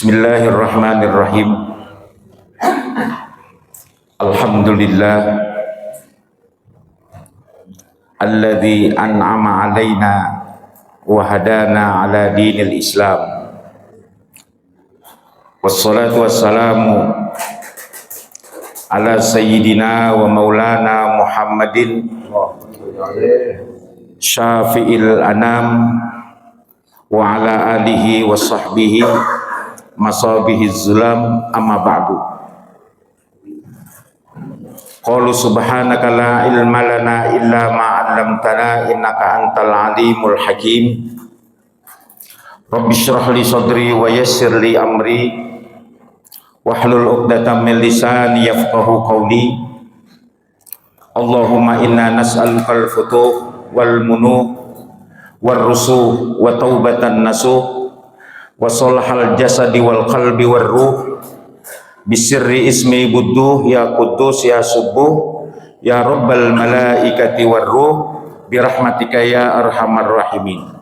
Bismillahirrahmanirrahim. Alhamdulillah alladzi an'ama alaina wa hadana ala dinil Islam. Wassalatu wassalamu ala sayyidina wa maulana Muhammadin syafi'il anam wa ala alihi wa sahbihi masabihiz zulam, amma ba'du. Qalu subhanaka la ilma lana illa ma 'allamtana innaka antal alimul hakim. Rabbi shrah li sadri wa yassir li amri wahlul 'uqdatam min lisani yafqahu qawli. Allahumma inna nas'aluka al-futuh wal munuh war rusuh wa taubatan nasuh wa salahal jasadi wal qalbi war ruh bisirri ismi budduh ya quddus ya subuh ya rabbal malaikati war ruh birahmatika ya arhamar rahimin.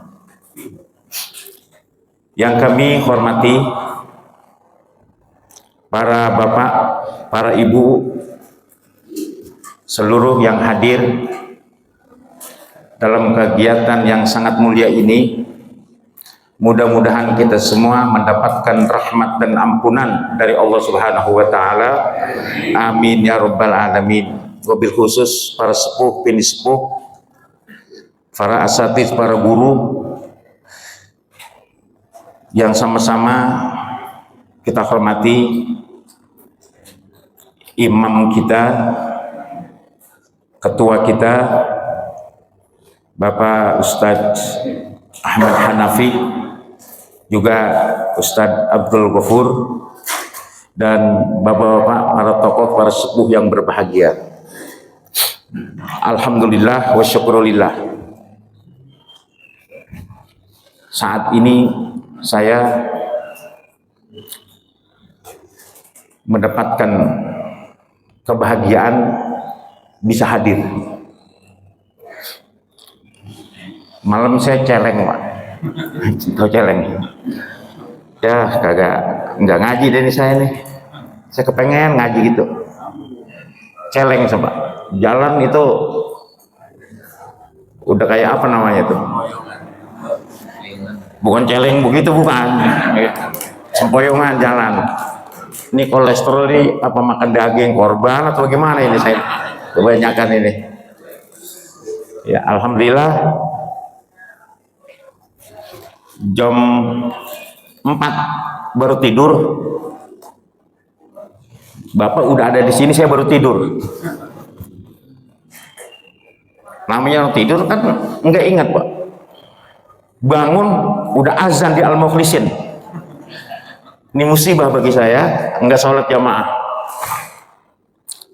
Yang kami hormati para bapak, para ibu, seluruh yang hadir dalam kegiatan yang sangat mulia ini, mudah-mudahan kita semua mendapatkan rahmat dan ampunan dari Allah Subhanahu wa taala. Amin ya rabbal alamin. Wabil khusus para sepuh, bini sepuh, para asatidz, para guru yang sama-sama kita hormati, imam kita, ketua kita, Bapak Ustadz Ahmad Hanafi, juga Ustadz Abdul Ghafur, dan bapak-bapak, para tokoh, para sepuh yang berbahagia. Alhamdulillah wa syukurillah. Saat ini saya mendapatkan kebahagiaan bisa hadir. Malam saya celeng, Pak. Tahu celeng? Ya, nggak ngaji dari saya nih. Saya kepengen ngaji gitu. Celeng coba. Jalan itu udah kayak apa namanya tuh? Bukan celeng begitu, bukan. Sempoyongan jalan. Ini kolesterol ini apa makan daging korban atau gimana ini saya? Kebanyakan ini. Ya, alhamdulillah. Jam 4 baru tidur. Bapak udah ada di sini, saya baru tidur. Namanya tidur kan enggak ingat, Pak. Bangun udah azan di Al-Mukhlisin. Ini musibah bagi saya, enggak sholat jamaah.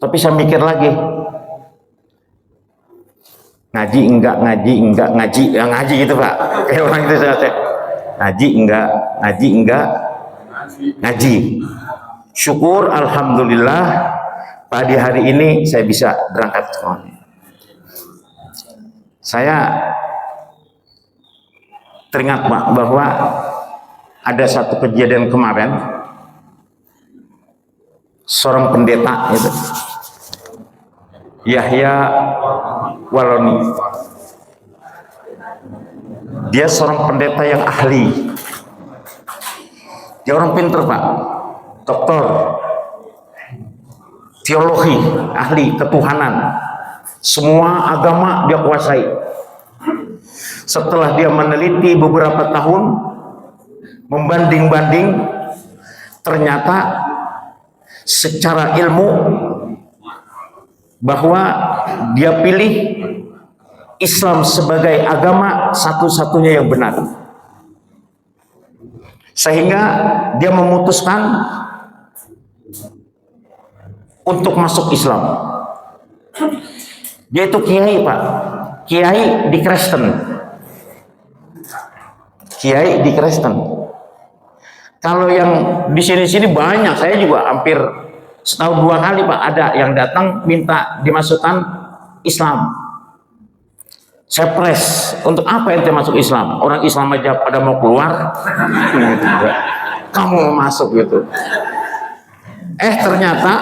Tapi saya mikir lagi. Ngaji enggak, ya ngaji gitu, Pak. Kayak orang itu saya. Ngaji enggak, ngaji. Syukur alhamdulillah pada hari ini saya bisa berangkat sekolah. Saya teringat, Pak, bahwa ada satu kejadian kemarin, seorang pendeta itu, Yahya Waloni. Dia seorang pendeta yang ahli. Dia orang pinter, Pak. Doktor teologi, ahli ketuhanan. Semua agama dia kuasai. Setelah dia meneliti beberapa tahun, membanding-banding, ternyata secara ilmu bahwa dia pilih Islam sebagai agama satu-satunya yang benar, sehingga dia memutuskan untuk masuk Islam. Dia itu kiai, Pak, kiai di Kristen, kiai di Kristen. Kalau yang di sini-sini banyak, saya juga hampir setahun 2 kali, Pak, ada yang datang minta dimasukkan Islam. Saya press, untuk apa ente masuk Islam? Orang Islam aja pada mau keluar. kamu mau masuk gitu. Ternyata,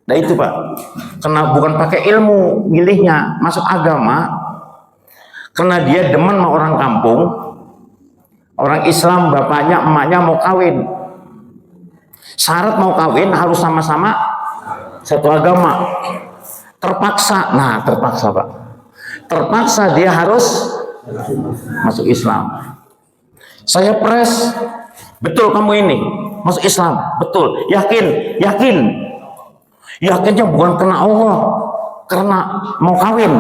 nah itu Pak, karena bukan pakai ilmu milihnya masuk agama, karena dia demen sama orang kampung, orang Islam, bapaknya, emaknya mau kawin. Syarat mau kawin harus sama-sama satu agama. Terpaksa, terpaksa Pak. Terpaksa dia harus masuk Islam. Saya pres, betul kamu ini masuk Islam, betul, yakinnya bukan karena Allah, karena mau kawin.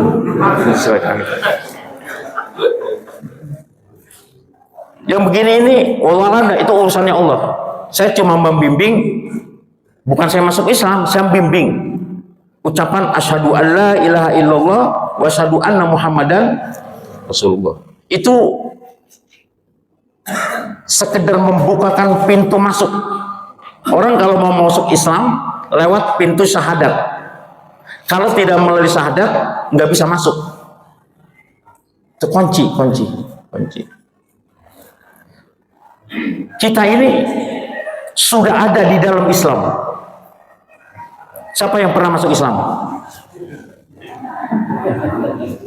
Yang begini ini wallah, itu urusannya Allah. Saya cuma membimbing, bukan saya masuk Islam, saya membimbing ucapan asyhadu alla ilaha illallah wa asyhadu anna muhammadan rasulullah. Itu sekedar membukakan pintu masuk. Orang kalau mau masuk Islam lewat pintu syahadat. Kalau tidak melalui syahadat nggak bisa masuk. Itu kunci. Kita ini sudah ada di dalam Islam. Siapa yang pernah masuk Islam?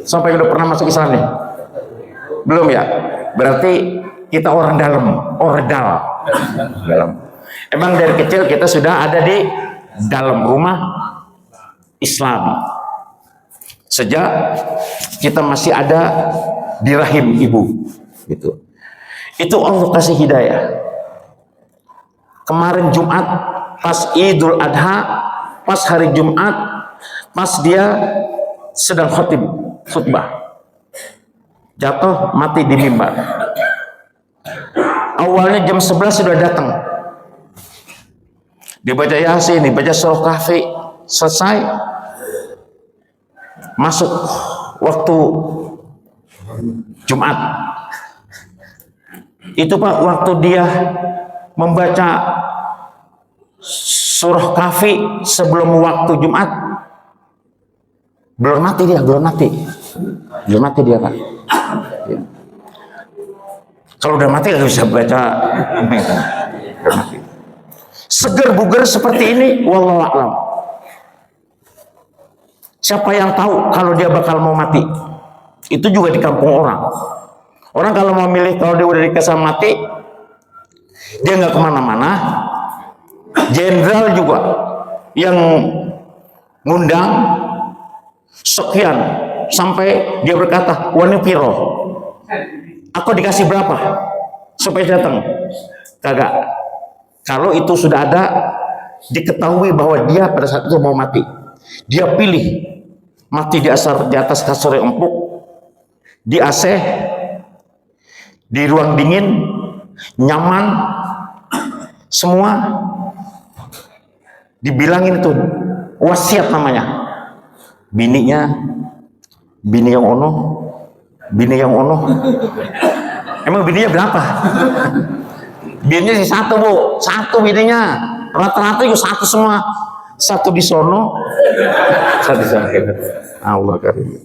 Siapa yang udah pernah masuk Islam nih? Belum ya? Berarti kita orang dalam. Emang dari kecil kita sudah ada di dalam rumah Islam. Sejak kita masih ada di rahim ibu, gitu. Itu Allah kasih hidayah. Kemarin Jumat pas Idul Adha, pas hari Jumat, pas dia sedang khutbah, jatuh mati di mimbar. Awalnya jam 11 sudah datang, dibaca Yasin, dibaca surah Kahfi, selesai, masuk waktu Jumat. Itu Pak, waktu dia membaca surah Kahfi sebelum waktu Jumat, belum mati dia Pak. Ya. Kalau udah mati nggak bisa baca. Seger buger seperti ini, wallahu a'lam. Siapa yang tahu kalau dia bakal mau mati? Itu juga di kampung orang. Orang kalau mau milih, kalau dia udah dikasih mati, dia nggak kemana-mana. Jenderal juga yang ngundang sekian, sampai dia berkata, "Wani piro? Aku dikasih berapa supaya datang?" Kagak. Kalau itu sudah ada, diketahui bahwa dia pada saat itu mau mati, dia pilih mati di atas kasur yang empuk, di AC, di ruang dingin, nyaman, semua dibilangin itu wasiat namanya. Bini yang ono. Emang bininya berapa? Bininya sih satu Bu, satu bininya. Rata-rata itu satu semua. Satu di sono, satu di sana. Allah karim.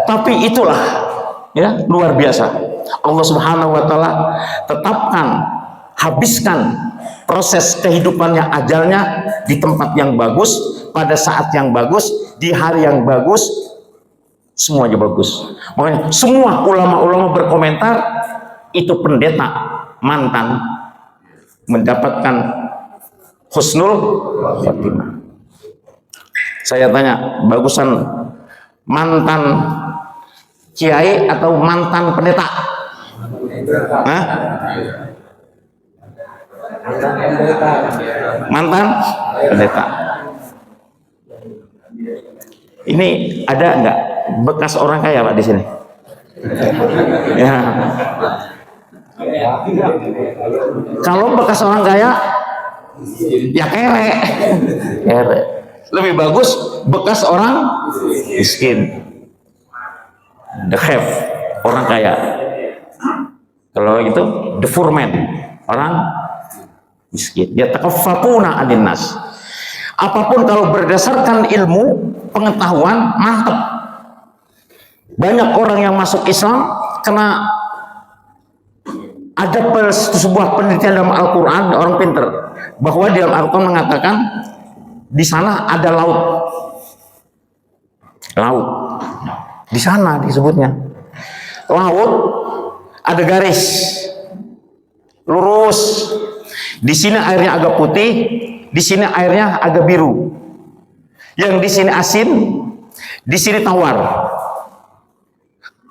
Tapi itulah ya, luar biasa. Allah Subhanahu wa taala tetapkan, habiskan proses kehidupannya, ajalnya di tempat yang bagus, pada saat yang bagus, di hari yang bagus, semuanya bagus. Makanya semua ulama-ulama berkomentar, itu pendeta mantan mendapatkan husnul khotimah. Saya tanya, bagusan mantan kiai atau mantan pendeta? Hah? Mantan pendeta. Ini ada nggak bekas orang kaya Pak di sini? Ya. Kalau bekas orang kaya, ya kere. Lebih bagus bekas orang miskin. The have, orang kaya. Kalau itu the poor man, orang miskin. Dia takaffafuna anin nas. Apapun kalau berdasarkan ilmu, pengetahuan, mantap. Banyak orang yang masuk Islam kena Ada sebuah penelitian dalam Al-Quran, orang pinter, bahwa di dalam Al-Quran mengatakan di sana ada laut. Laut. Di sana disebutnya. Laut ada garis lurus. Di sini airnya agak putih, di sini airnya agak biru. Yang di sini asin, di sini tawar.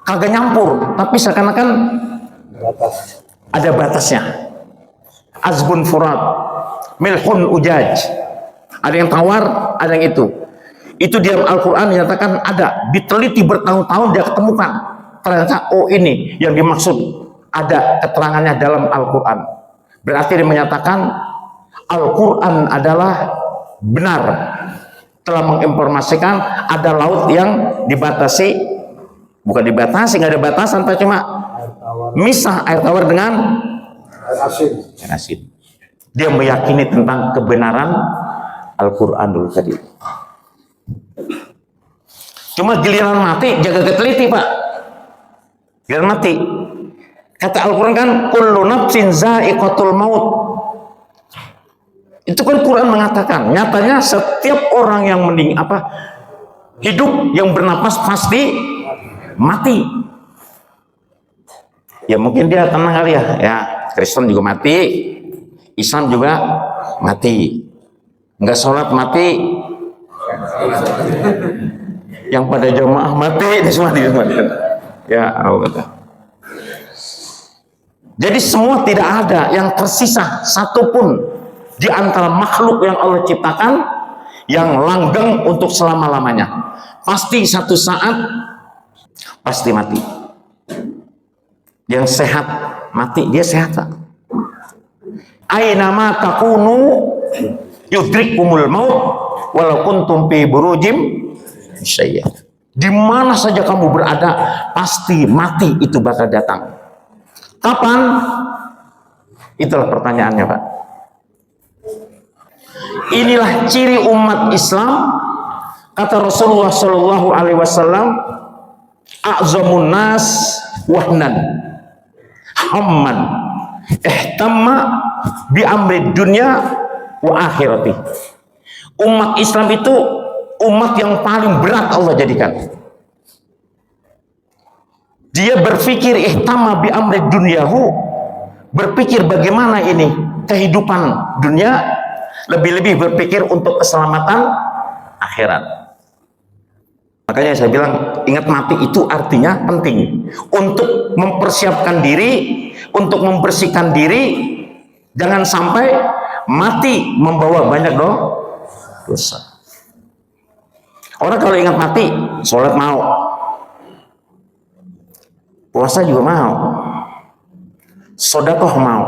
Kagak nyampur, tapi seakan-akan ada batasnya. Azbun furat, milhun ujaj. Ada yang tawar, ada yang itu. Itu di dalam Al-Quran dinyatakan ada. Diteliti bertahun-tahun dia ketemukan. Ternyata oh ini yang dimaksud. Ada keterangannya dalam Al-Quran. Berarti dia menyatakan Al-Quran adalah benar. Telah menginformasikan ada laut yang dibatasi. Bukan dibatasi, nggak ada batasan, tapi cuma misah air tawar dengan air asin. Dia meyakini tentang kebenaran Al-Quran dulu tadi. Cuma giliran mati jaga keteliti, Pak. Giliran mati. Kata Al-Quran kan kullu nafsin za'iqatul maut. Itu kan Quran mengatakan, nyatanya setiap orang yang hidup yang bernapas pasti mati. Ya mungkin dia tenang kali ya. Ya, Kristen juga mati, Islam juga mati. Enggak sholat mati. Yang pada jamaah mati, ini semua mati. Ya Allah. Jadi semua tidak ada yang tersisa satupun di antara makhluk yang Allah ciptakan yang langgeng untuk selama-lamanya. Pasti satu saat pasti mati. Yang sehat mati, dia sehat. Aina ma takunu yudrikumul maut walau kuntum fi burujim syayya. Di mana saja kamu berada, pasti mati itu bakal datang. Kapan? Itulah pertanyaannya, Pak. Inilah ciri umat Islam. Kata Rasulullah Shallallahu Alaihi Wasallam, "A'zamun nas wahnan, hamman, ihtamma bi amri dunya wa akhirati." Umat Islam itu umat yang paling berat Allah jadikan. Dia berpikir ihtamma bi amri dunyahu, berpikir bagaimana ini kehidupan dunia, lebih-lebih berpikir untuk keselamatan akhirat. Makanya saya bilang ingat mati itu artinya penting untuk mempersiapkan diri, untuk membersihkan diri, jangan sampai mati membawa banyak dosa. Orang kalau ingat mati, sholat mau, puasa juga mau, sedekah mau,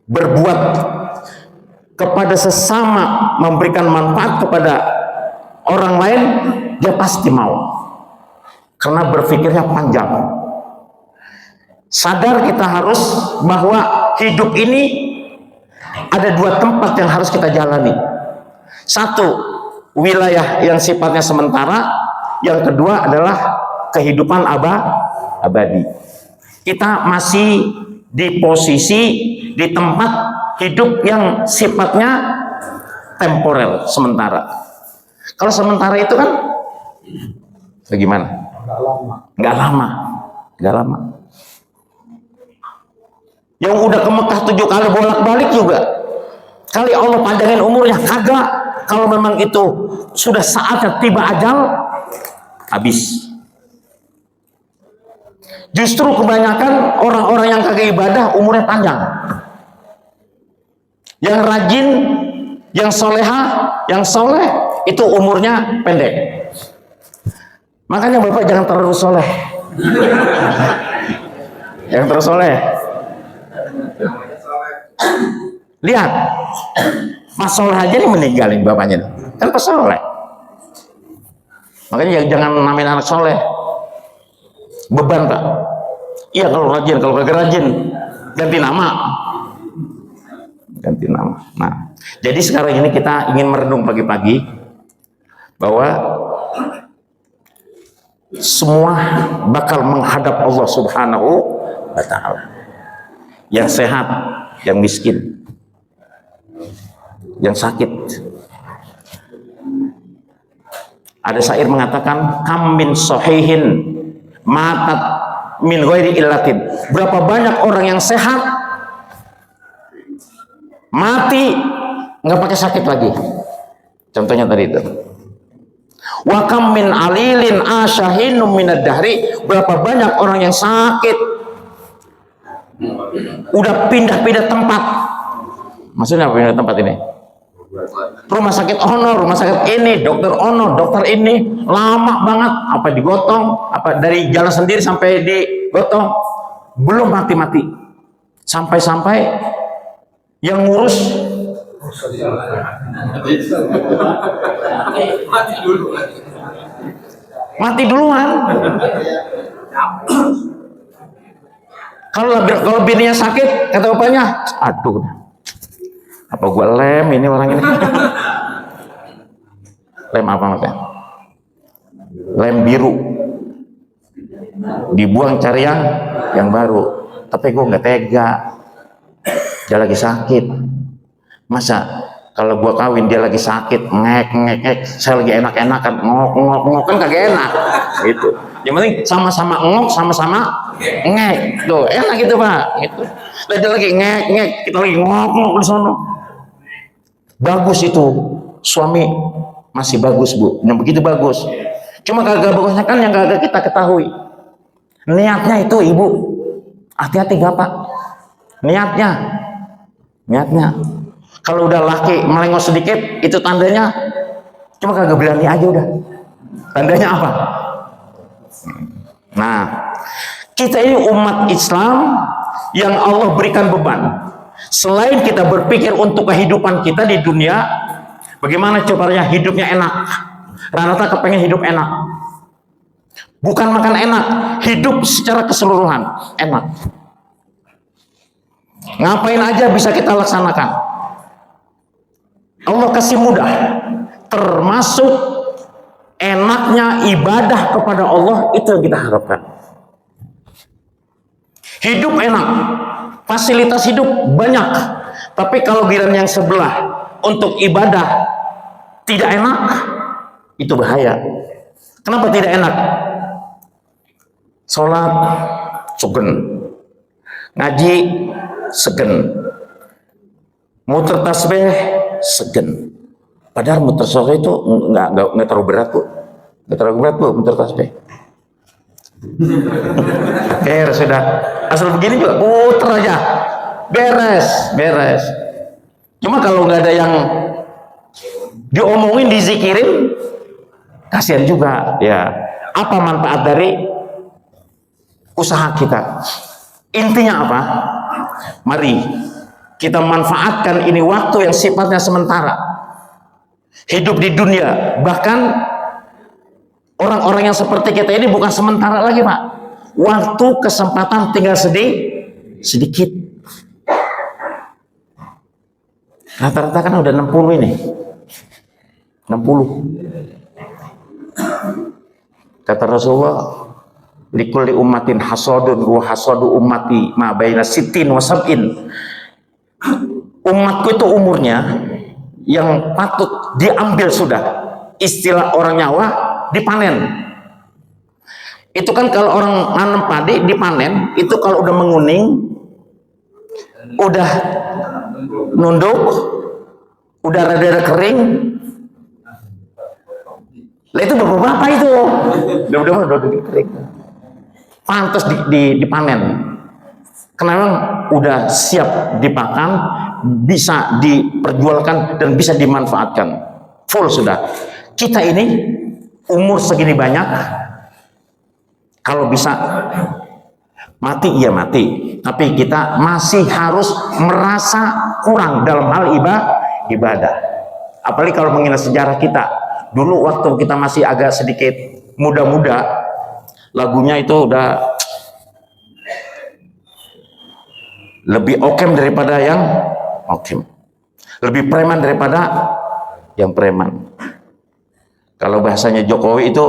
berbuat kepada sesama, memberikan manfaat kepada orang lain, dia pasti mau. Karena berpikirnya panjang. Sadar kita harus bahwa hidup ini ada dua tempat yang harus kita jalani. Satu, wilayah yang sifatnya sementara. Yang kedua adalah kehidupan abadi. Kita masih di posisi, di tempat hidup yang sifatnya temporer, sementara. Kalau sementara itu kan bagaimana? Nggak lama. Yang udah ke Mekah 7 kali bolak-balik juga, kali Allah panjangin umurnya, kagak. Kalau memang itu sudah saatnya tiba ajal, habis. Justru kebanyakan orang-orang yang kagak ibadah umurnya panjang. Yang rajin, yang soleha, yang soleh itu umurnya pendek. Makanya Bapak jangan terlalu soleh. Yang terlalu soleh. Lihat, Mas Soleh aja nih meninggalin bapaknya, kan pas soleh. Makanya jangan namain anak soleh. Beban, Pak. Iya kalau rajin, kalau kagak rajin ganti nama. Nah, jadi sekarang ini kita ingin merenung pagi-pagi bahwa semua bakal menghadap Allah Subhanahu wa Ta'ala. yang sehat, yang miskin, yang sakit. Ada syair mengatakan, kam min sahihin matat min ghairi illatin. Berapa banyak orang yang sehat mati nggak pakai sakit lagi. Contohnya tadi itu. Wa kam min alilin asyahinum minad dahri. Berapa banyak orang yang sakit udah pindah-pindah tempat. Maksudnya pindah tempat ini? Rumah sakit ono, rumah sakit ini, dokter ono, dokter ini, lama banget, apa digotong, apa dari jalan sendiri sampai digotong, belum mati-mati, sampai-sampai yang ngurus mati duluan. Kalau bininya sakit, kata bapaknya, aduh, apa gua lem ini orang ini. Lem apa maksudnya? Lem biru. Dibuang cari yang baru. Tapi gua nggak tega. Dia lagi sakit. Masa kalau gua kawin dia lagi sakit, ngek, saya lagi enak-enakan, ngok kan kagak enak. Gitu. Yang penting sama-sama ngok, sama-sama ngek. Tuh, enak gitu, Pak. Gitu. Dia lagi ngek, kita lagi ngok di sono. Bagus itu, suami masih bagus, Bu, yang begitu bagus. Cuma kagak bagusnya kan yang kagak kita ketahui. Niatnya itu, Ibu, hati-hati Bapak. Niatnya. Kalau udah laki melengos sedikit, itu tandanya cuma kagak berani aja udah. Tandanya apa? Nah, kita ini umat Islam yang Allah berikan beban. Selain kita berpikir untuk kehidupan kita di dunia, bagaimana caranya hidupnya enak. Rata-rata kepengen hidup enak. Bukan makan enak, hidup secara keseluruhan enak. Ngapain aja bisa kita laksanakan. Allah kasih mudah, termasuk enaknya ibadah kepada Allah, itu yang kita harapkan. Hidup enak, fasilitas hidup banyak, tapi kalau giliran yang sebelah untuk ibadah tidak enak, itu bahaya. Kenapa tidak enak? Sholat segen, ngaji segen, muter tasbih segen. Padahal muter tasbih itu nggak terlalu berat, Bu. Nggak terlalu berat, Bu, muter tasbih. Oke, sudah. Asal begini juga puter aja, beres. Cuma kalau nggak ada yang diomongin, dizikirin, kasihan juga. Ya, apa manfaat dari usaha kita? Intinya apa? Mari kita manfaatkan ini waktu yang sifatnya sementara. Hidup di dunia, bahkan orang-orang yang seperti kita ini bukan sementara lagi, Pak. Waktu kesempatan tinggal sedikit. Rata-rata kan udah 60 ini. 60. Kata Rasulullah, likulli ummatin hasadun wa hasadu ummati ma baina sittin wa sab'in. Umatku itu umurnya yang patut diambil sudah. Istilah orang Jawa, dipanen. Itu kan kalau orang nanam padi dipanen, itu kalau udah menguning, udah nunduk, udah rada-rada kering. Lah itu berapa itu? Udah kering. Pantas dipanen. Kenapa? Udah siap dipakan, bisa diperjualkan dan bisa dimanfaatkan. Full sudah. Kita ini umur segini banyak, kalau bisa mati ya mati, tapi kita masih harus merasa kurang dalam hal ibadah. Apalagi kalau mengingat sejarah kita, dulu waktu kita masih agak sedikit muda-muda, lagunya itu udah lebih okem daripada yang okem, lebih preman daripada yang preman. Kalau bahasanya Jokowi itu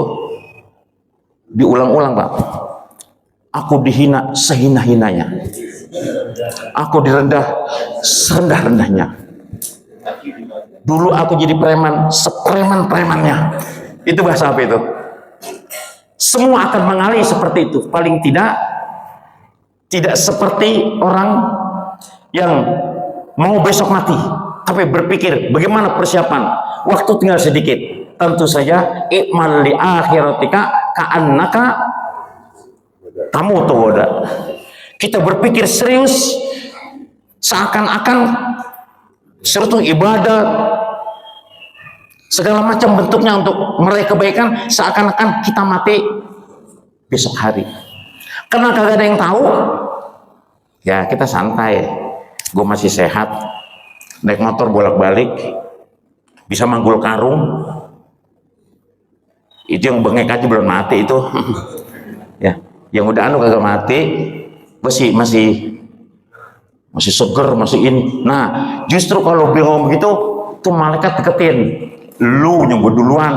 diulang-ulang, Pak. Aku dihina sehina-hinanya. Aku direndah serendah-rendahnya. Dulu aku jadi preman, sepreman-premannya. Itu bahasa apa itu? Semua akan mengalir seperti itu. Paling tidak seperti orang yang mau besok mati, tapi berpikir bagaimana persiapan. Waktu tinggal sedikit. Tentu saja ikmal li akhiratika ka'annaka tamutu wada. Kita berpikir serius seakan-akan suatu ibadah segala macam bentuknya untuk meraih kebaikan, seakan-akan kita mati besok hari. Karena kagak ada yang tahu, ya kita santai. Gue masih sehat, naik motor bolak-balik, bisa manggul karung. Itu yang bengek aja belum mati itu. Ya, yang udah kagak mati, masih seger, masih ini. Nah, justru kalau bingung begitu, tuh malaikat deketin, lu nyebut duluan.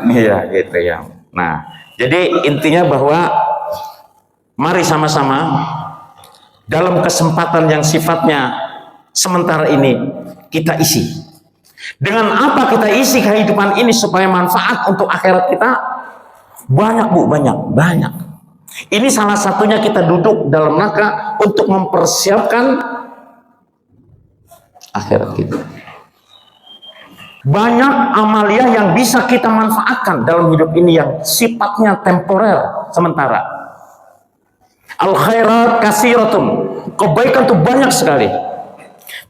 Iya, gitu ya. Nah, jadi intinya bahwa mari sama-sama dalam kesempatan yang sifatnya sementara ini kita isi. Dengan apa kita isi kehidupan ini supaya manfaat untuk akhirat kita? Banyak Bu, banyak. Ini salah satunya kita duduk dalam rangka untuk mempersiapkan akhirat kita. Banyak amalia yang bisa kita manfaatkan dalam hidup ini yang sifatnya temporer, sementara. Al khairat kasiratun, kebaikan itu banyak sekali.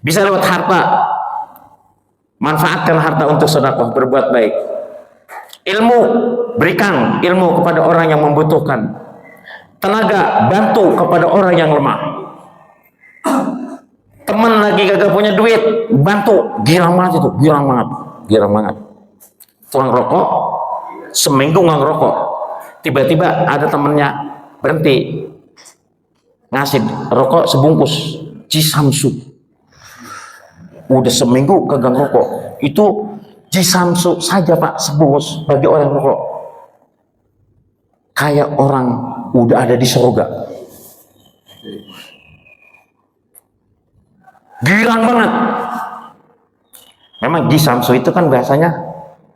Bisa lewat harta, manfaatkan harta untuk sedekah, berbuat baik. Ilmu, berikan ilmu kepada orang yang membutuhkan. Tenaga, bantu kepada orang yang lemah. Teman lagi kagak punya duit, bantu. Girang banget itu, girang banget. Tukang rokok, seminggu nggak ngerokok. Tiba-tiba ada temennya berhenti, ngasih rokok sebungkus Jisamsu. Udah seminggu kagak ngerokok. Itu Jisamsu saja Pak, sebungkus bagi orang rokok. Kayak orang udah ada di surga. Girang banget. Memang Jisamsu itu kan bahasanya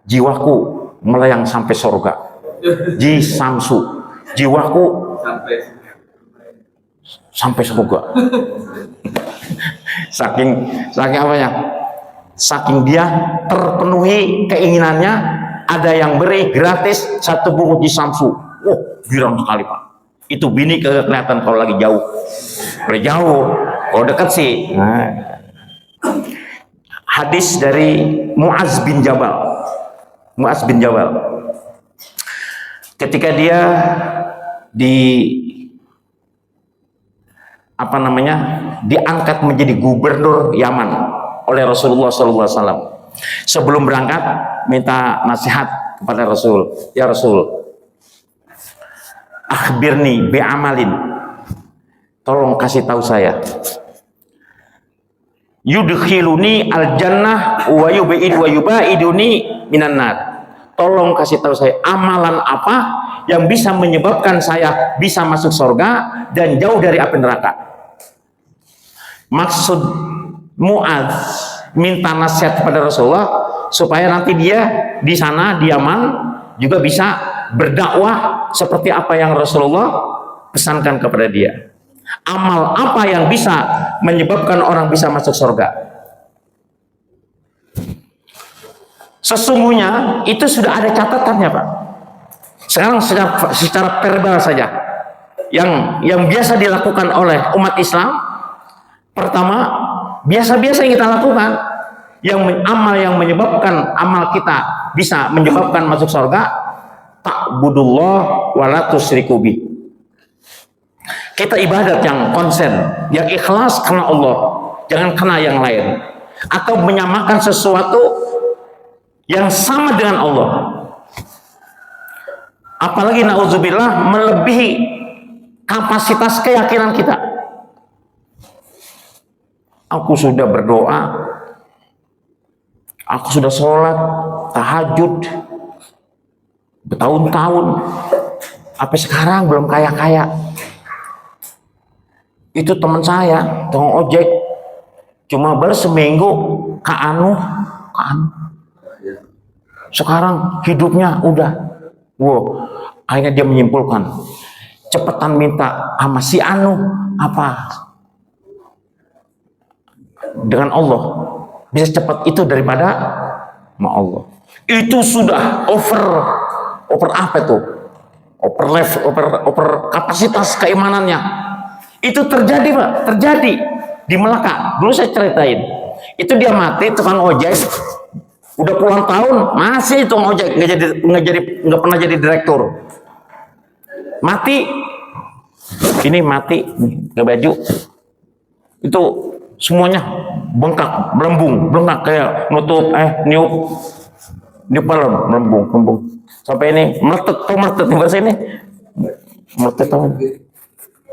jiwaku melayang sampai surga. Jisamsu, jiwaku sampai surga. saking apa ya? Saking dia terpenuhi keinginannya, ada yang beri gratis satu bungkus Jisamsu. Oh, girang sekali Pak. Itu bini kagak kelihatan kalau lagi jauh. Kalau jauh, kalau dekat sih. Nah. Hadis dari Mu'az bin Jabal. Ketika dia diangkat menjadi gubernur Yaman oleh Rasulullah SAW. Sebelum berangkat minta nasihat kepada Rasul. Ya Rasul, akhbirni bi'amalin, tolong kasih tahu saya, yudkhiluni al-jannah wa yubaiduni minan nar. Tolong kasih tahu saya amalan apa yang bisa menyebabkan saya bisa masuk surga dan jauh dari api neraka. Maksud Mu'adz minta nasihat kepada Rasulullah supaya nanti dia di sana di Yaman juga bisa berdakwah seperti apa yang Rasulullah pesankan kepada dia. Amal apa yang bisa menyebabkan orang bisa masuk surga? Sesungguhnya itu sudah ada catatannya Pak. Sekarang secara verbal saja yang biasa dilakukan oleh umat Islam. Pertama, biasa-biasa yang kita lakukan, amal yang menyebabkan amal kita bisa menyebabkan masuk surga, ta'budullah wa la tusyriku bih. Kita ibadat yang konsen, yang ikhlas karena Allah, jangan karena yang lain, atau menyamakan sesuatu yang sama dengan Allah. Apalagi na'udzubillah melebihi kapasitas keyakinan kita. Aku sudah berdoa, aku sudah sholat tahajud bertahun-tahun, sampai sekarang belum kaya-kaya. Itu teman saya, tukang ojek, cuma baru seminggu ke anu. Sekarang hidupnya udah, wow. Akhirnya dia menyimpulkan, cepetan minta sama si anu apa dengan Allah, bisa cepat itu daripada sama Allah. Itu sudah over apa itu? Over kapasitas keimanannya. Itu terjadi, Pak, terjadi di Melaka. Dulu saya ceritain. Itu dia mati tukang ojek. Udah puluhan tahun masih tukang ojek, nggak pernah jadi direktur. Mati. Ini mati ke baju. Itu semuanya bengkak, belengak kayak nutup niup melembung. Sampai ini meletet di bahasa ini. Meletet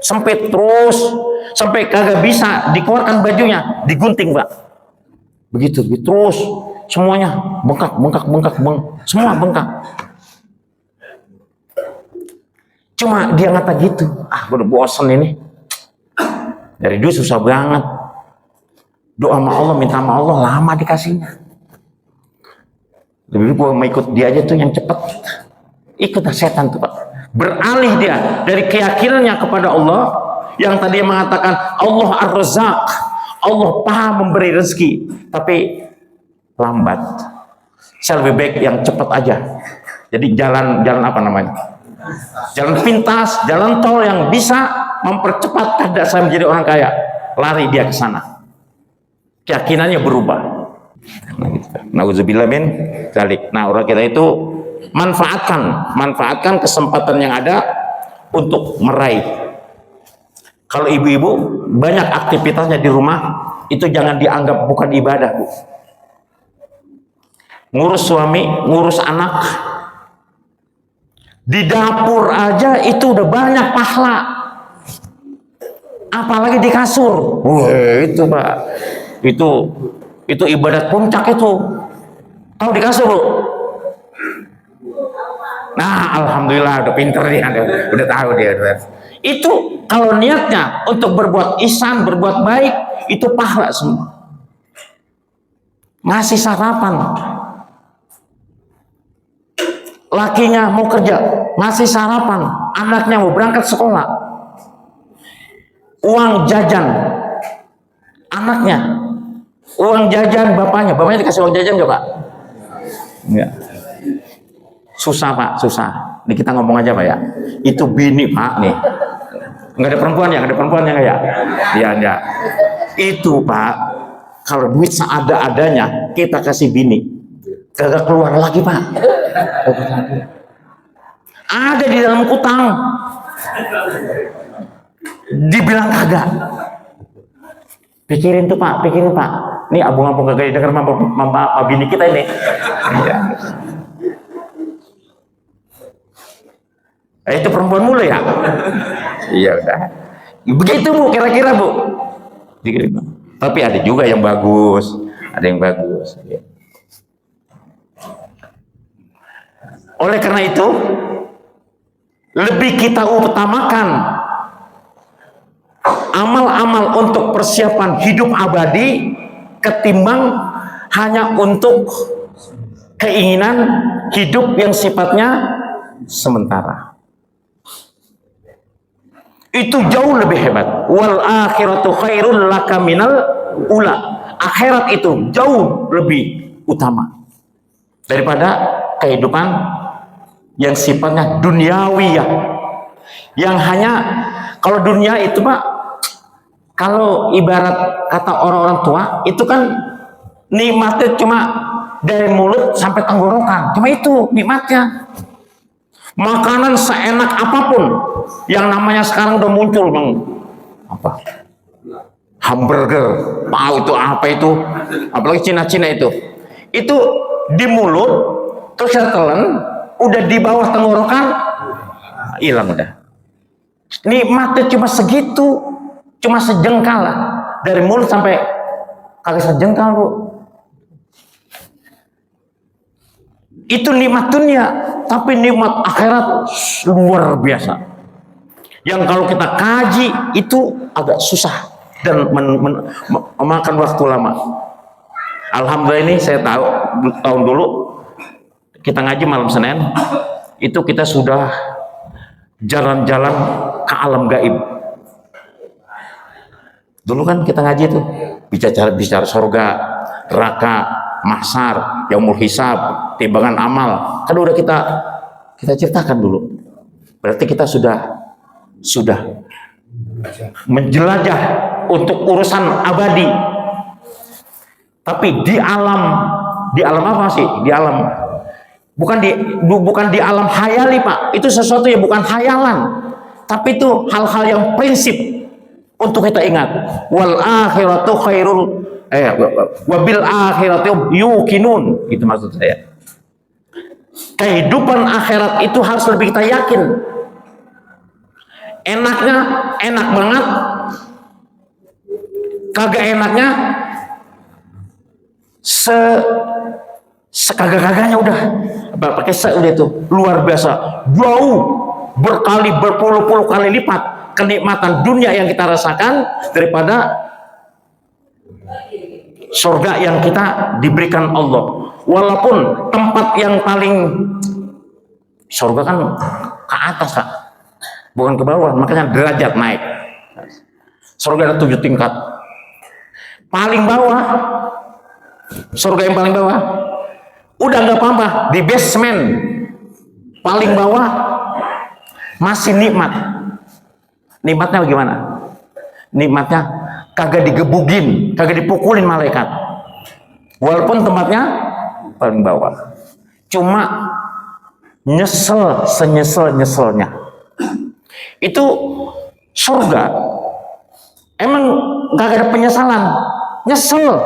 sempit terus sampai kagak bisa dikeluarkan bajunya, digunting, Pak. Begitu terus semuanya bengkak, semua bengkak. Cuma dia ngata gitu, udah bosan ini. Dari dulu susah banget. Doa sama Allah, minta sama Allah, lama dikasihnya. Lebih gue mau ikut dia aja tuh yang cepet. Ikut setan tuh, Pak. Beralih dia dari keyakinannya kepada Allah yang tadi mengatakan Allah Ar-Razzaq, Allah paham memberi rezeki, tapi lambat. Saya lebih baik yang cepat aja. Jadi jalan apa namanya? Jalan pintas, jalan tol yang bisa mempercepat kadar saya menjadi orang kaya. Lari dia ke sana. Keyakinannya berubah. Nauzubillah min dzalik. Nah, orang kita itu manfaatkan kesempatan yang ada untuk meraih. Kalau ibu-ibu banyak aktivitasnya di rumah, itu jangan dianggap bukan ibadah, Bu. Ngurus suami, ngurus anak, di dapur aja itu udah banyak pahala, apalagi di kasur. Itu, Pak, itu ibadat puncak itu. Tahu di kasur, Bu? Nah, alhamdulillah udah pinter dia, udah tahu dia. Itu kalau niatnya untuk berbuat ihsan, berbuat baik, itu pahala semua. Ngasih sarapan, lakinya mau kerja, ngasih sarapan, anaknya mau berangkat sekolah, uang jajan anaknya, uang jajan bapaknya dikasih uang jajan nggak, Pak? Enggak. Susah, Pak, susah. Ini kita ngomong aja, Pak, ya. Itu bini, Pak, nih. Nggak ada perempuan ya, nggak ya? Iya, enggak. Itu, Pak, kalau duit seada-adanya kita kasih bini, kagak keluar lagi, Pak. Ada di dalam kutang, dibilang kagak. Pikirin tuh, Pak, Nih abung-abung kagak denger mama bini kita ini. Ya. Itu perempuan mulu ya? Iya, udah. Begitu, Bu, kira-kira, Bu. Tapi ada juga yang bagus, Ya. Oleh karena itu, lebih kita utamakan amal-amal untuk persiapan hidup abadi ketimbang hanya untuk keinginan hidup yang sifatnya sementara. Itu jauh lebih hebat. Wal akhiratu khairul laka minal ula. Akhirat itu jauh lebih utama daripada kehidupan yang sifatnya duniawiyah. Yang hanya, kalau dunia itu, Pak, kalau ibarat kata orang-orang tua, itu kan nikmatnya cuma dari mulut sampai tenggorokan. Cuma itu nikmatnya. Makanan seenak apapun yang namanya sekarang udah muncul, Bang. Apa? Hamburger. Tahu itu apa itu? Apalagi Cina-Cina itu. Itu di mulut terus telan, udah di bawah tenggorokan hilang udah. Nikmatnya cuma segitu, cuma sejengkal lah. Dari mulut sampai kagak sejengkal, Bu. Itu nikmat dunia, tapi nikmat akhirat luar biasa. Yang kalau kita kaji itu agak susah dan memakan waktu lama. Alhamdulillah ini saya tahu tahun dulu kita ngaji malam Senin itu kita sudah jalan-jalan ke alam gaib. Dulu kan kita ngaji itu bicara surga, neraka, mahsyar, yaumul hisab, timbangan amal. Kan udah kita ceritakan dulu. Berarti kita sudah menjelajah untuk urusan abadi. Tapi di alam apa sih? Di alam bukan di alam hayali, Pak. Itu sesuatu yang bukan hayalan. Tapi itu hal-hal yang prinsip untuk kita ingat. Wal akhiratu khairul wabil akhiratu yuqinun. Itu maksud saya. Kehidupan akhirat itu harus lebih kita yakin. Enaknya enak banget, kagak enaknya sekagak-kagaknya udah pakai udah itu luar biasa, jauh berpuluh-puluh kali lipat kenikmatan dunia yang kita rasakan daripada surga yang kita diberikan Allah. Walaupun tempat yang paling surga kan ke atas, Kak, bukan ke bawah, makanya derajat naik. Surga ada 7 tingkat. Paling bawah, surga yang paling bawah, udah nggak apa-apa, di basement paling bawah masih nikmat. Nikmatnya bagaimana? Nikmatnya kagak digebugin, kagak dipukulin malaikat. Walaupun tempatnya paling bawah, cuma nyesel senyesel-nyeselnya. Itu surga emang gak ada penyesalan, nyesel.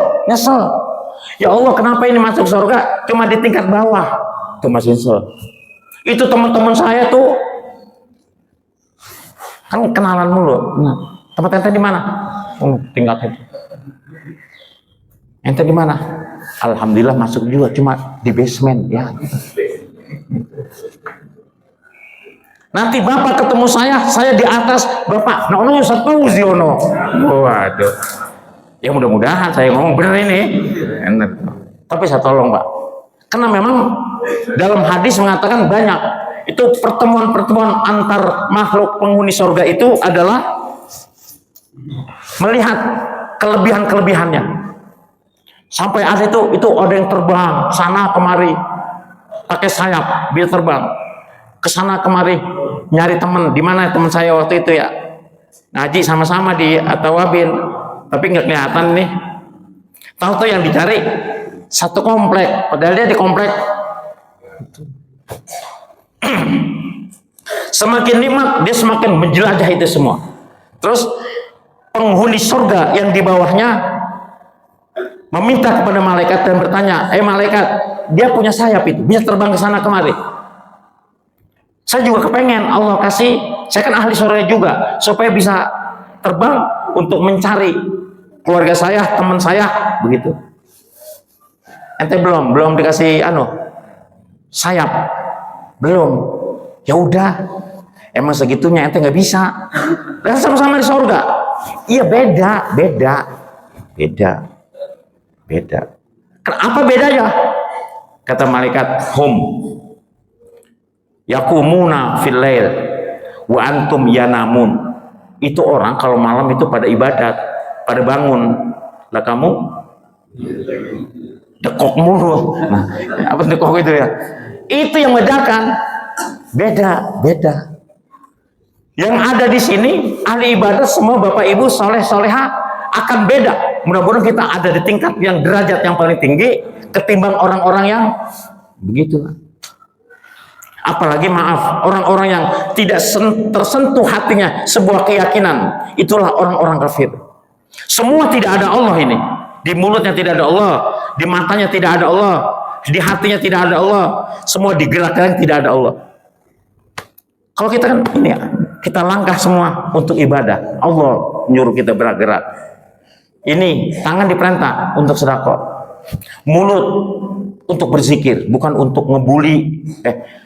Ya Allah, kenapa ini masuk surga cuma di tingkat bawah? Itu masih nyesel. Itu teman-teman saya tuh kan kenalan mulu. Nah, tempat ente di mana? Tingkat itu. Ente di mana? Alhamdulillah masuk juga, cuma di basement ya. Nanti Bapak ketemu saya di atas, Bapak, no satu ziono. Waduh. Ya mudah-mudahan saya ngomong bener ini. Enak. Tapi saya tolong, Pak. Karena memang dalam hadis mengatakan banyak itu pertemuan-pertemuan antar makhluk penghuni surga itu adalah melihat kelebihan-kelebihannya. Sampai ada itu ada yang terbang sana kemari pakai sayap, biar terbang ke sana kemari nyari teman. Di mana teman saya waktu itu ya? Ngaji sama-sama di Atawabin, tapi nggak kelihatan nih. Tahu tuh yang dicari satu komplek, padahal dia di komplek. Semakin nikmat dia semakin menjelajah itu semua. Terus penghuni surga yang di bawahnya meminta kepada malaikat dan bertanya, malaikat, dia punya sayap itu, bisa terbang ke sana kemari. Saya juga kepengen Allah kasih, saya kan ahli surga juga, supaya bisa terbang untuk mencari keluarga saya, teman saya, begitu. Ente belum dikasih sayap, belum. Ya udah, emang segitunya ente nggak bisa. Dan sama-sama di surga. Iya beda. Kenapa bedanya? Kata malaikat, yakumuna fil lail wa antum yanamun. Itu orang kalau malam itu pada ibadat, pada bangun. Lah kamu dekok mulu. Nah, apa dekok itu ya? Itu yang membedakan. Beda. Yang ada di sini ahli ibadat semua Bapak Ibu soleh-soleha akan beda. Mudah-mudahan kita ada di tingkat yang derajat yang paling tinggi ketimbang orang-orang yang begitu. Apalagi maaf, orang-orang yang tidak tersentuh hatinya sebuah keyakinan, itulah orang-orang kafir. Semua tidak ada Allah ini. Di mulutnya tidak ada Allah, di matanya tidak ada Allah, di hatinya tidak ada Allah, semua digerakkan tidak ada Allah. Kalau kita kan ini ya, kita langkah semua untuk ibadah. Allah nyuruh kita bergerak. Ini tangan diperintah untuk sedekah, mulut untuk berzikir, bukan untuk ngebuli.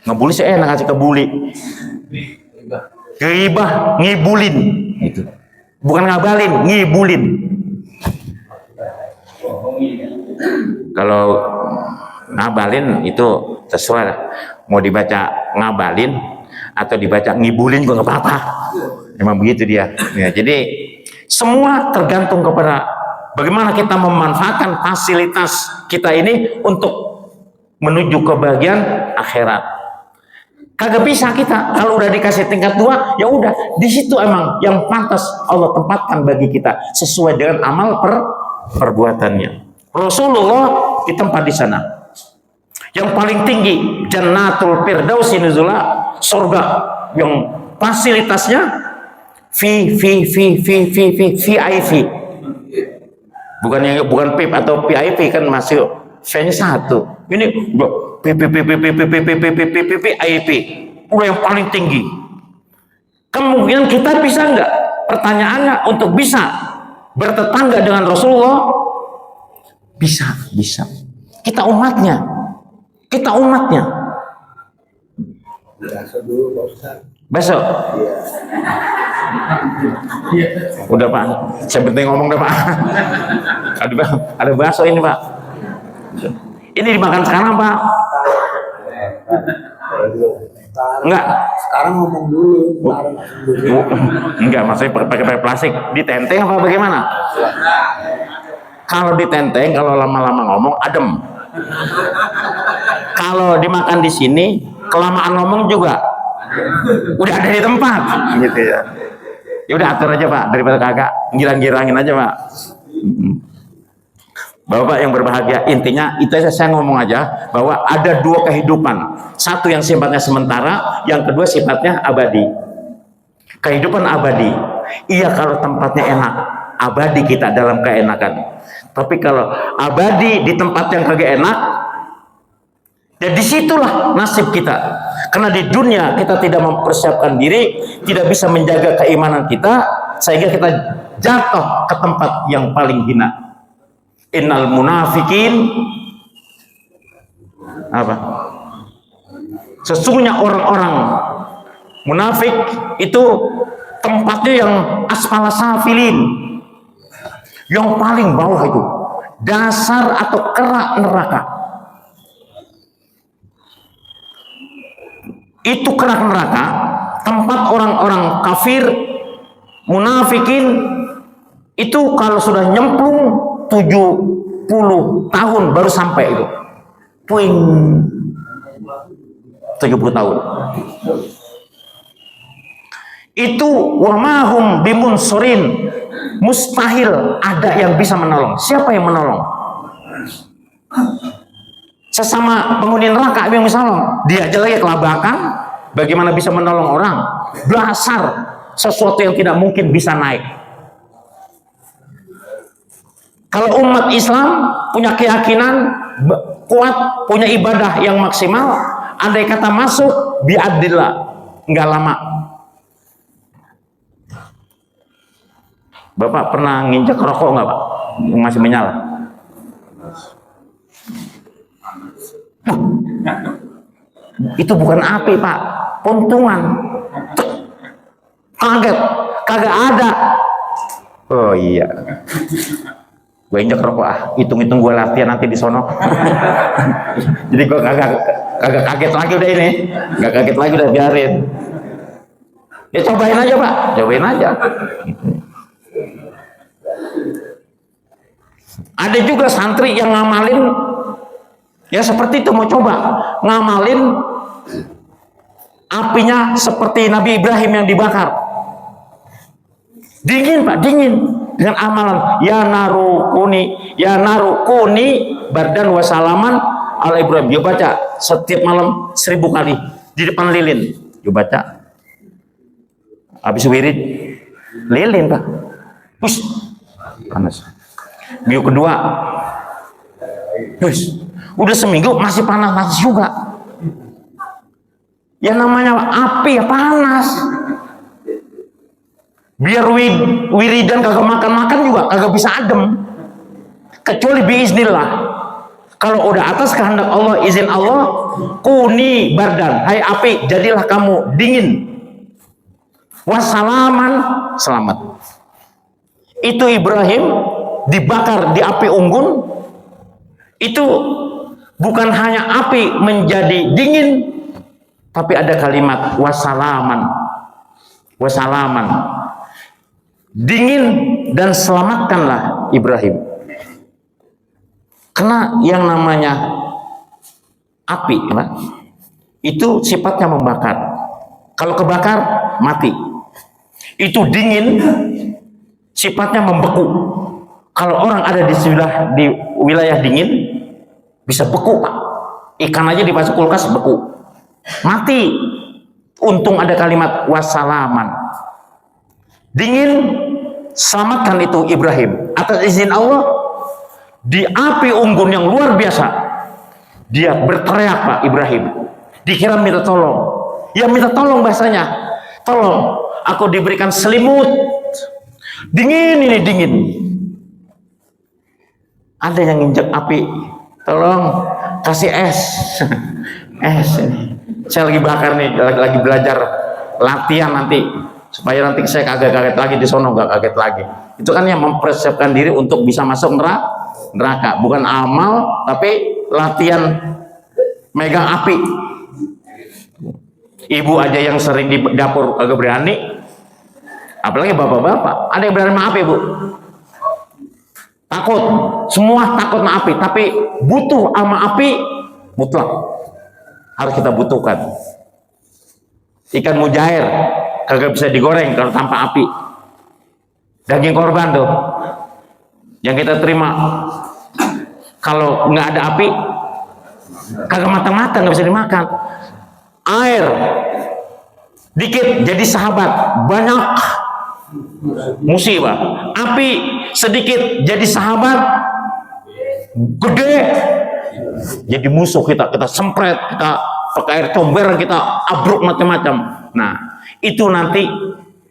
Ngebuli sih enak aja kebuli. Ghibah, ngibulin. Itu. Bukan ngabalin, ngibulin. Kalau ngabalin itu sesuai, mau dibaca ngabalin atau dibaca ngibulin juga nggak apa-apa. Memang begitu dia. Ya, jadi semua tergantung kepada bagaimana kita memanfaatkan fasilitas kita ini untuk menuju kebahagiaan akhirat. Kagak bisa kita kalau udah dikasih tingkat 2, ya udah di situ emang yang pantas Allah tempatkan bagi kita sesuai dengan amal perbuatannya. Rasulullah ditempat di sana. Yang paling tinggi Jannatul Firdausi nuzula, surga yang fasilitasnya VIP. Bukan PIP atau VIP kan masih V-nya 1. Ini VIP udah yang paling tinggi. Kemungkinan kita bisa nggak? Pertanyaannya, untuk bisa bertetangga dengan Rasulullah, bisa. Kita umatnya. Besok. Udah Pak, saya penting ngomong dah Pak. Ada bakso ini Pak. Ini dimakan sekarang Pak? Enggak. Sekarang ngomong dulu. Enggak, maksudnya pakai plastik. Ditenteng apa bagaimana? Kalau ditenteng, kalau lama-lama ngomong adem. Kalau dimakan di sini, kelamaan ngomong juga udah ada di tempat, gitu ya. Ya udah atur aja Pak, daripada kagak girang-girangin aja Pak. Bapak yang berbahagia, intinya itu saya ngomong aja bahwa ada 2 kehidupan. Satu yang sifatnya sementara, yang kedua sifatnya abadi. Kehidupan abadi, iya kalau tempatnya enak, abadi kita dalam keenakan. Tapi kalau abadi di tempat yang kagak enak, dan disitulah nasib kita. Karena di dunia kita tidak mempersiapkan diri, tidak bisa menjaga keimanan kita, sehingga kita jatuh ke tempat yang paling hina. Innal munafikin apa? Sesungguhnya orang-orang munafik itu tempatnya yang asfala safilin, yang paling bawah itu, dasar atau kerak neraka. Itu kerak neraka, tempat orang-orang kafir, munafikin. Itu kalau sudah nyemplung 70 tahun baru sampai itu. Puing. 70 tahun. Itu wamahum bimunsurin, mustahil ada yang bisa menolong. Siapa yang menolong? Sesama penghuni neraka yang bisa menolong. Dia aja lagi kelabakan, bagaimana bisa menolong orang? Dasar sesuatu yang tidak mungkin bisa naik. Kalau umat Islam punya keyakinan kuat, punya ibadah yang maksimal, andai kata masuk biadillah, nggak lama. Bapak pernah nginjak rokok nggak Pak? Masih menyala. Itu bukan api Pak, puntungan. Kaget, kagak ada. Oh iya. Gue injak rokok, hitung-hitung gue latihan nanti di sono. Jadi gue kagak kaget lagi udah ini, nggak kaget lagi udah biarin. Ya cobain aja Pak, cobain aja. Ada juga santri yang ngamalin, ya seperti itu, mau coba ngamalin apinya seperti Nabi Ibrahim yang dibakar. Dingin Pak, dingin. Dengan amalan ya naru kuni bardan wasalaman ala Ibrahim. Dia baca setiap malam 1000 kali di depan lilin. Dia baca habis wirid lilin Pak. Push, panas. Minggu kedua udah seminggu masih panas juga. Ya namanya api ya panas. Biar wiridan kagak makan juga kagak bisa adem, kecuali biiznillah. Kalau udah atas kehendak Allah, izin Allah, kuni bardan, hai api jadilah kamu dingin, wassalaman, selamat. itu Ibrahim dibakar di api unggun, itu bukan hanya api menjadi dingin, tapi ada kalimat wasalaman, wasalaman, dingin dan selamatkanlah Ibrahim. Karena yang namanya api, itu sifatnya membakar. Kalau kebakar mati. Itu dingin, sifatnya membeku. Kalau orang ada di wilayah dingin, bisa beku, Pak. Ikan aja dipasuk kulkas beku, mati. Untung ada kalimat wasalaman, dingin, selamatkan itu Ibrahim. Atas izin Allah, di api unggun yang luar biasa, dia berteriak, Pak Ibrahim. Dikira minta tolong. Ya minta tolong bahasanya. Tolong, aku diberikan selimut. Dingin ini, dingin. Ada yang nginjek api. Tolong kasih es. Es. Saya lagi bakar nih, lagi belajar latihan nanti. Supaya nanti saya kagak kaget lagi di sono, gak kaget lagi. Itu kan yang mempersiapkan diri untuk bisa masuk neraka. Bukan amal, tapi latihan megang api. Ibu aja yang sering di dapur agak berani, apalagi bapak-bapak. Ada yang berani sama api, Bu? Takut, semua takut sama api, tapi butuh sama api mutlak. Harus kita butuhkan. Ikan mujair kagak bisa digoreng kalau tanpa api. Daging korban tuh yang kita terima, kalau nggak ada api kagak matang-matang, nggak bisa dimakan. Air dikit jadi sahabat, banyak musibah. Api sedikit jadi sahabat, gede jadi musuh kita. Kita sempret, kita pakai air comberan, kita abruk macam-macam. Nah, itu nanti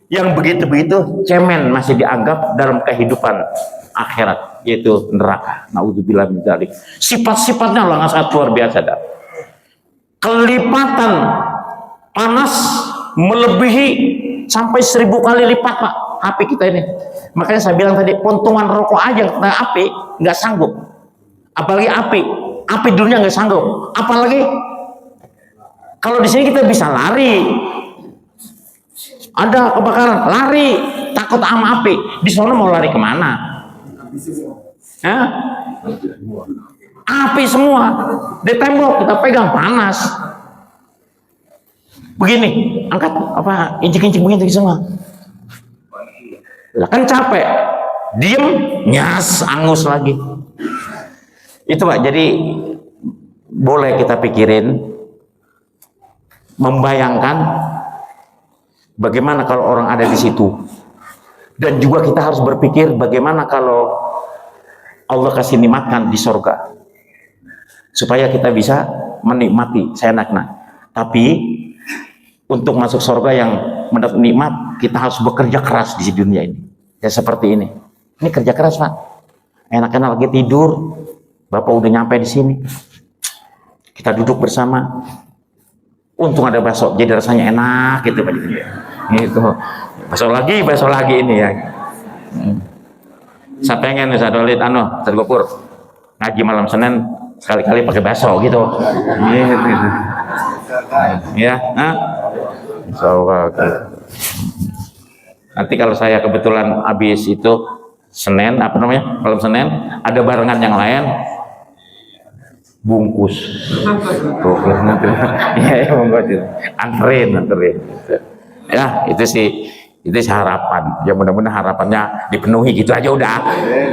yang begitu-begitu cemen masih dianggap dalam kehidupan akhirat, yaitu neraka. Naudzubillah min dzalik. Sifat-sifatnya sangat luar biasa dah. Kelipatan panas melebihi sampai 1000 kali lipat, Pak, api kita ini. Makanya saya bilang tadi, puntungan rokok aja kena api nggak sanggup, apalagi api dunia nggak sanggup, apalagi kalau di sini kita bisa lari, ada kebakaran lari, takut sama api. Di sana mau lari kemana? Hah? Api semua di tembok, kita pegang panas. Begini, angkat apa, injek-injek begini semua. Lah kan capek, diem, nyas, angus lagi. Itu, Pak. Jadi boleh kita pikirin, membayangkan bagaimana kalau orang ada di situ. Dan juga kita harus berpikir bagaimana kalau Allah kasih nikmatkan di surga, supaya kita bisa menikmati seenaknya. Tapi untuk masuk surga yang mendapat nikmat, kita harus bekerja keras di dunia ini. Ya seperti ini. Ini kerja keras, Pak. Enak-enak lagi tidur, Bapak udah nyampe di sini. Kita duduk bersama. Untung ada bakso, jadi rasanya enak gitu, Pak. Gitu. Bakso lagi ini ya. Saya pengen nih, saya dolit tergopur ngaji malam Senin sekali-kali pakai bakso gitu. Gitu. Ya, nanti kalau saya kebetulan habis itu Senin, malam Senin, ada barengan yang lain, bungkus. Ya, bungkus. Anterin. Ya, itu sih harapan. Ya mudah-mudahan harapannya dipenuhi gitu aja udah.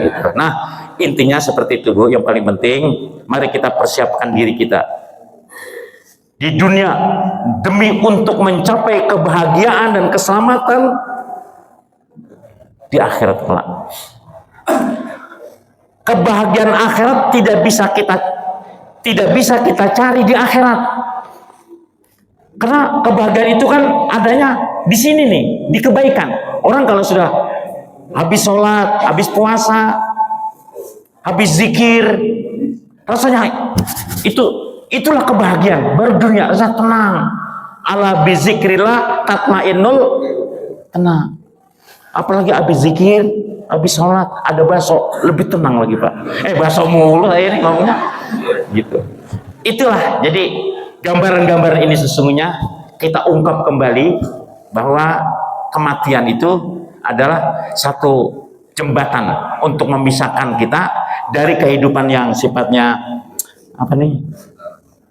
Gitu. Nah, intinya seperti itu, Bu. Yang paling penting, mari kita persiapkan diri kita di dunia demi untuk mencapai kebahagiaan dan keselamatan di akhirat kelak. Kebahagiaan akhirat tidak bisa kita cari di akhirat. Karena kebahagiaan itu kan adanya di sini nih, di kebaikan. Orang kalau sudah habis sholat, habis puasa, habis zikir, rasanya itulah kebahagiaan, baru dunia rasa tenang. Ala bizikrillah tatmainnul tenang. Apalagi habis zikir, habis sholat ada bakso, lebih tenang lagi Pak. Bakso mulu saya ini ngomongnya, gitu. Itulah jadi gambaran-gambaran ini sesungguhnya kita ungkap kembali bahwa kematian itu adalah satu jembatan untuk memisahkan kita dari kehidupan yang sifatnya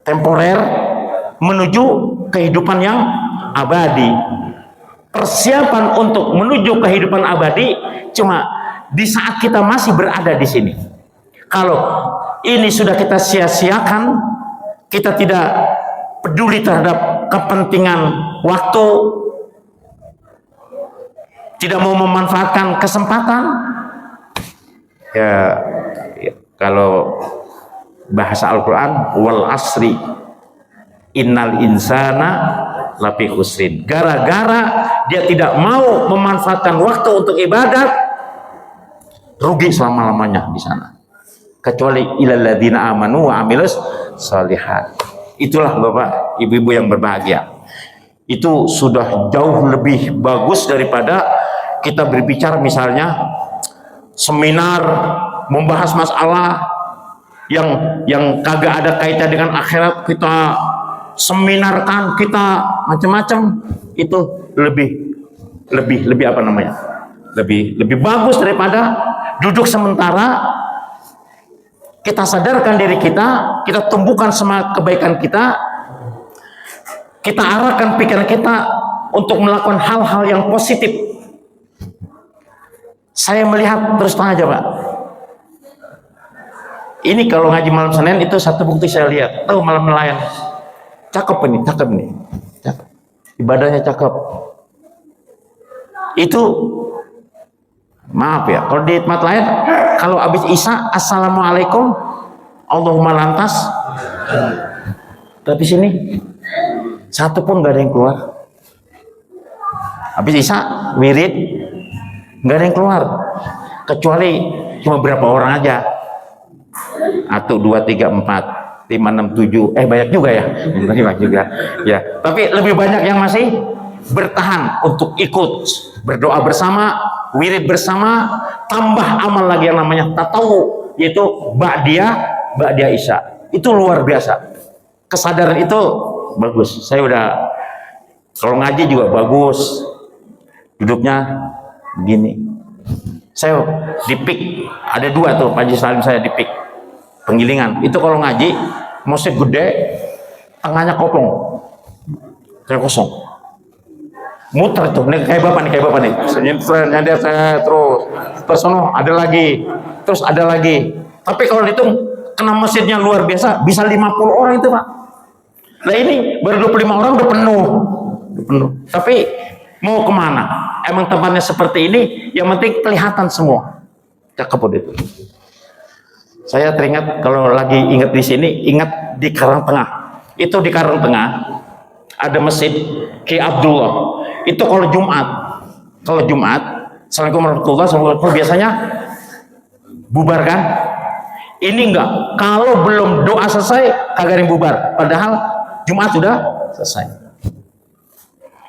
temporer menuju kehidupan yang abadi. Persiapan untuk menuju kehidupan abadi cuma di saat kita masih berada di sini. Kalau ini sudah kita sia-siakan, kita tidak peduli terhadap kepentingan waktu, tidak mau memanfaatkan kesempatan, ya kalau bahasa Al-Quran, wal asri innal insana lafi khusrin. Gara-gara dia tidak mau memanfaatkan waktu untuk ibadat, rugi selama-lamanya di sana. Kecuali ilal ladzina amanu wa amilus shalihat. Itulah Bapak, Ibu-ibu yang berbahagia. Itu sudah jauh lebih bagus daripada kita berbicara misalnya seminar membahas masalah yang kagak ada kaitan dengan akhirat, kita seminarkan, kita macam-macam. Itu lebih apa namanya? Lebih bagus daripada duduk sementara kita sadarkan diri kita, kita tumbuhkan semangat kebaikan kita arahkan pikiran kita untuk melakukan hal-hal yang positif. Saya melihat terus terang aja Pak, ini kalau ngaji malam Senin itu satu bukti saya lihat. Malam nelayan cakep nih, cakep. Ibadahnya cakep. Itu maaf ya, kalau di tempat lain kalau habis Isya assalamualaikum Allahumma lantas, tapi sini satu pun gak ada yang keluar. Habis Isya wirid gak ada yang keluar, kecuali cuma berapa orang aja. 1, 2, 3, 4, 5, 6, 7, banyak juga ya. Banyak juga ya, tapi lebih banyak yang masih bertahan untuk ikut berdoa bersama, wirid bersama, tambah amal lagi yang namanya tatawu, yaitu ba'diyah Isya. Itu luar biasa. Kesadaran itu bagus. Saya udah kalau ngaji juga bagus, duduknya begini. Saya dipik, ada 2 tuh Pak Haji Salim, saya dipik penggilingan. Itu kalau ngaji musik gede, tengahnya kopong, kayak kosong, muter itu. Ini kayak bapak nih, nyender saya terus sono ada lagi, terus ada lagi. Tapi kalau dihitung kena masjidnya luar biasa, bisa 50 orang itu Pak. Nah ini baru 25 orang udah penuh. Tapi mau kemana? Emang tempatnya seperti ini, yang penting kelihatan semua. Cakep itu. Saya teringat kalau lagi ingat di sini, ingat di Karangtengah. Itu di Karangtengah ada masjid Ki Abdullah. Itu kalau Jumat, Assalamualaikum warahmatullahi wabarakatuh, biasanya bubar kan? Ini enggak. Kalau belum doa selesai, kagak ada yang bubar. Padahal Jumat sudah selesai.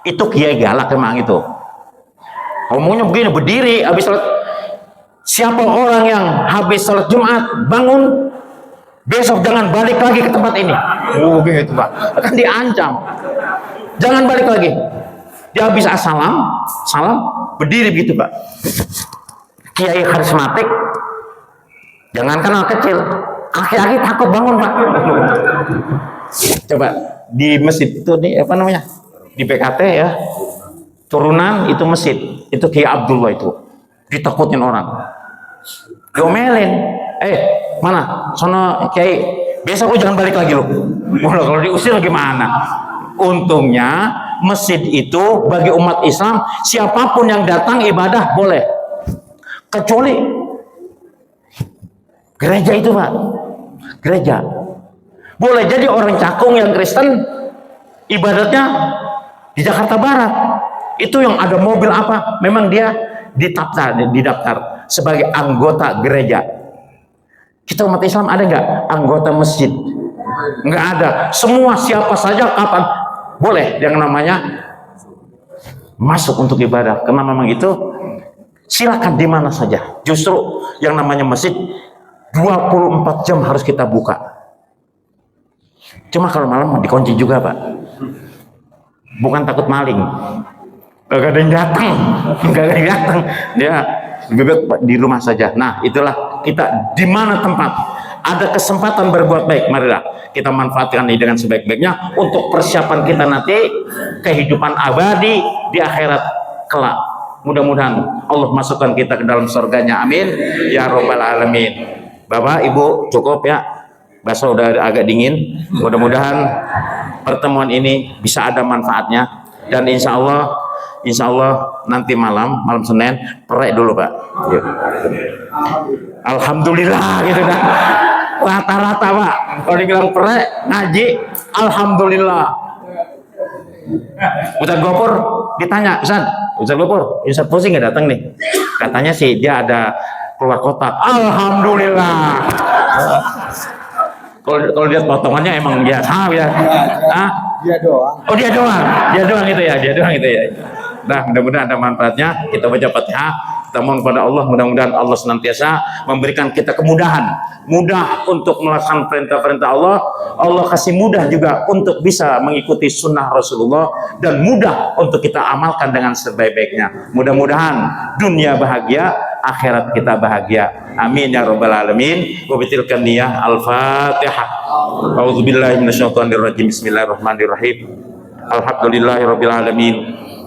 Itu kiai galak emang itu. Ngomongnya begini, berdiri habis salat. Siapa orang yang habis salat Jumat bangun, besok jangan balik lagi ke tempat ini. Gitu Pak. Akan diancam. Jangan balik lagi. Dia habis salam, berdiri begitu Pak. Kiai karismatik. Jangankan anak kecil, aki-aki takut bangun Pak. Coba di masjid itu nih apa namanya, di PKT ya, turunan itu masjid, itu Kiai Abdullah itu ditakutin orang, diomelin, mana sono Kiai, besok lu jangan balik lagi lu. Kalau diusir gimana? Untungnya masjid itu bagi umat Islam siapapun yang datang ibadah boleh, kecuali gereja itu Pak. Gereja boleh jadi orang Cakung yang Kristen ibadatnya di Jakarta Barat, itu yang ada mobil apa, memang dia didaftar sebagai anggota gereja. Kita umat Islam ada nggak anggota masjid? Nggak ada. Semua siapa saja kapan boleh yang namanya masuk untuk ibadah, karena memang itu Silakan di mana saja. Justru yang namanya masjid 24 jam harus kita buka. Cuma kalau malam dikunci juga, Pak. Bukan takut maling. Gak ada yang datang. Gak ada yang datang. Dia lebih baik di rumah saja. Nah, itulah kita di mana tempat ada kesempatan berbuat baik, marilah kita manfaatkan ini dengan sebaik-baiknya untuk persiapan kita nanti kehidupan abadi di akhirat kelak. Mudah-mudahan Allah masukkan kita ke dalam surganya, amin ya robbal alamin. Bapak Ibu cukup ya, bakso udah agak dingin. Mudah-mudahan pertemuan ini bisa ada manfaatnya, dan insya Allah nanti malam Senin perek dulu, Pak. Yuk. Alhamdulillah gitu dah. Rata-rata, Pak, kalau dibilang perek ngaji alhamdulillah. Ustaz Gopur ditanya, Ustaz Gopur, Ustaz Fusi nggak datang nih? Katanya sih dia ada keluar kota. Alhamdulillah. Kalau lihat potongannya emang biasa ya. Hah? Dia doang. Oh, dia doang itu ya. Nah, mudah-mudahan ada manfaatnya. Kita baca Fatihah, kita mohon kepada Allah, mudah-mudahan Allah senantiasa memberikan kita kemudahan, mudah untuk melaksanakan perintah-perintah Allah. Allah kasih mudah juga untuk bisa mengikuti sunnah Rasulullah, dan mudah untuk kita amalkan dengan sebaik-baiknya. Mudah-mudahan dunia bahagia, akhirat kita bahagia. Amin ya rabbal alamin. Wa bitilkan niyah. Al-Fatihah. A'udzubillahi minasyaitonirrajim. Bismillahirrahmanirrahim. Alhamdulillahirabbil alamin.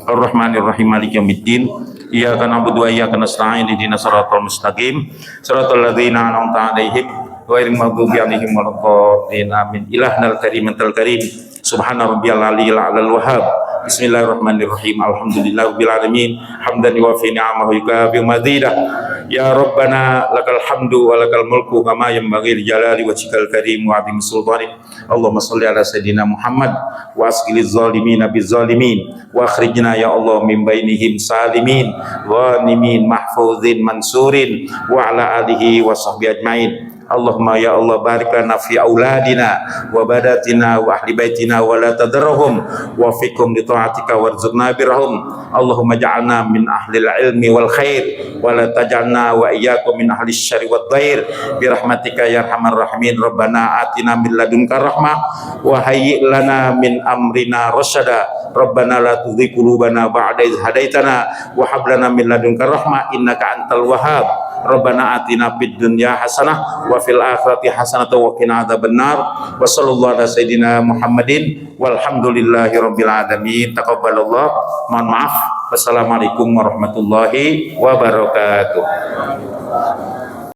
Ar-Rahmanir-Rahim, Maliki yaumiddin. Iyyaka na'budu wa iyyaka nasta'in. Ihdinas siratal mustaqim. Siratal ladzina an'amta 'alaihim ghairil maghdubi 'alaihim waladdallin. Amin. Ilahnal karimantal karim. Subhana rabbiyal aliyil a'lal wahhab. Bismillahirrahmanirrahim. Alhamdulillahirabbil alamin. Hamdan yuwafi ni'amahu yukafi mazidah. Ya Rabbana lakal hamdu wa lakal mulku kama yanbaghi li jalali wajhikal karim wa 'azimi sultanik. Allahumma shalli ala sayidina Muhammad wa asqiliz zalimina biz zalimin wa akhrijna ya Allah min bainihim salimin ghanimin mahfuzin mansurin wa ala alihi wa sahbihi ajmain. Allahumma ya Allah barik lana fi auladina wa badatina wa ahli baitina wa la tadarruhum wa fikum li ta'atika warzuqna birahum. Allahumma ja'alna min ahli ilmi wal khair wa la taj'alna wa iyyakum min ahli syarri wad dhair bi rahmatika ya arhamar rahimin. Rabbana atina min ladunka rahmah wa hayyi lana min amrina rasyada. Rabbana la tuzigh qulubana ba'da idh hadaitana wa hab lana min ladunka rahmah innaka antal wahhab. Rabbana atina fid dunya hasanah wa fil akhirati hasanah wa qina adzabannar. Wa sallallahu ala sayidina Muhammadin walhamdulillahi rabbil alamin. Taqabbalallah. Mohon maaf. Wassalamualaikum warahmatullahi wabarakatuh.